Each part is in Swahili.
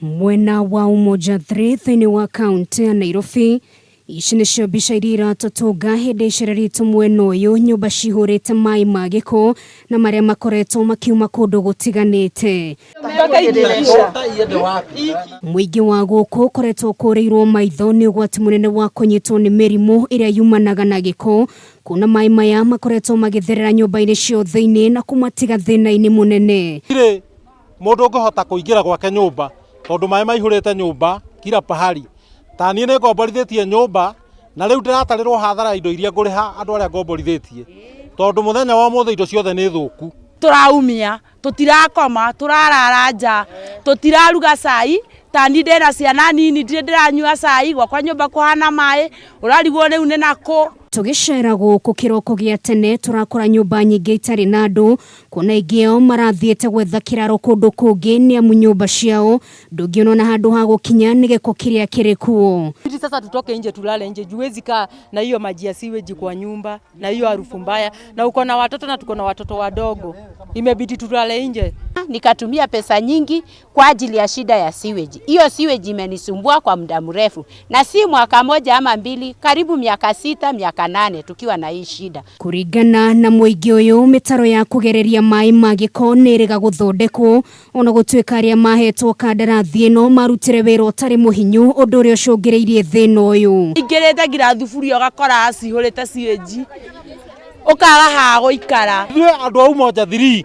Mwena wa Umoja 3 thĩinĩ wa kaunti ya Nairobi, ici nĩcio mbica iria iratũtũnga hĩndĩ icera mwena ũyũ, nyũmba cihũrĩte maĩ ma gĩko na marĩa makoretwo makiuma kũndũ gũtiganĩte. Mũingĩ wa gũkũ ũkoretwo kũrĩirwo maitho nĩ ũgwati mũnene wa kũnyitwo nĩ mĩrimũ ĩrĩa yumanaga na gĩko, kuna maĩ maya makoretwo magĩtherera nyũmba-inĩ cio thĩinĩ na kũmatiga thĩna-inĩ mũnene. Mũndũ ũngĩhota kũingĩra gwake nyũmba tondũ maĩ maihũrĩte nyũmba kila pahali. Tani nĩ ngomborithĩtie nyũmba na rĩu ndĩratarĩrwo hathara indo iria ngũrĩha andũ arĩa ngomborithĩtie tondũ mũthenya wa mũthĩ indo ciothe nĩ thũku. Tũraumia, tũtirakoma, tũrarara nja, tũtiraruga cai, tani ndĩna ciana nini ndĩranyua cai, gwakwa nyũmba kũhana maĩ, ũrarigwo rĩu nĩ nakũ. Tũgĩcera gũkũ kĩroko gĩa tene tũrakora nyũmba nyingĩ itarĩ na andũ, kuona ingĩ ao marathiĩte gwetha kĩraro kũndũ kũngĩ nĩ amu nyũmba ciao ndũngĩona na handũ ha gũkinya nĩ gĩko kĩrĩa kĩrĩ kuo. Sasa tutoke nje tulale nje, juwezi kaa na hiyo maji ya sewage kwa nyumba na hiyo harufu mbaya, na uko na watoto na tuko na watoto wadogo, imebidi tulale nje. Nikatumia pesa nyingi kwa ajili ya shida ya sewage. Hiyo sewage imenisumbua kwa muda mrefu, na si mwaka moja ama mbili, karibu miaka 6 miaka 8 tukiwa na hii shida. Kuringana na mũingĩ ũyũ, mĩtaro ya kũgereria maĩ ma gĩko nĩrĩga gũthondekwo, ona gũtuĩka arĩa mahetwo kandarathi ĩno marutĩre wĩra ũtarĩ mũhinyu, ũndũ ũrĩa ũcũngĩrĩirie thĩna ũyũ. Ingĩrĩte ngira thuburia ũgakora cihũrĩte sewage, ũkaga ha gũikara. Andũ a Umoja 3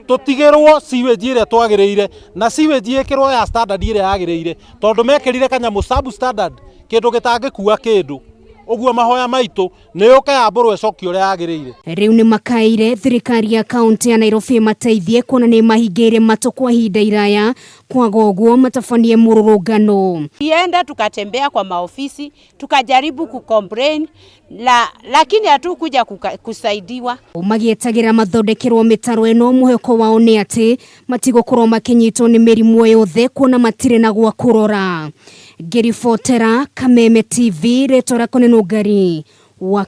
tutigĩrwo sewage ĩrĩa twagĩrĩire na sewage ĩkĩrwo ya standard ĩrĩa yagĩrĩire, tondũ mekĩrire kanyamũ sub standard kĩndũ gĩtangĩkua kĩndũ. Ũguo mahoya maitũ nĩ ũke yambũrwo ĩcokio ũrĩa yagĩrĩire. Rĩu nĩ makaire thirikari ya kaunti ya Nairobi mateithie kuona nĩ mahingĩire matũ kwa ihinda iraya, kwaga ũguo matabanie mũrũrũngano. Tulienda tukatembea kwa maofisi, tukajaribu kucomplain, lakini hatukuja kusaidiwa. Magĩetagĩra mathondekerwo mĩtaro ĩno, mũheko wao nĩ atĩ matigũkorwo makinyitwo nĩ mĩrimũ yothe kuona matirĩ na gwa kũrora. Ngĩribotera Kameme TV, rĩtwa rĩakwa nĩ Nũngari wa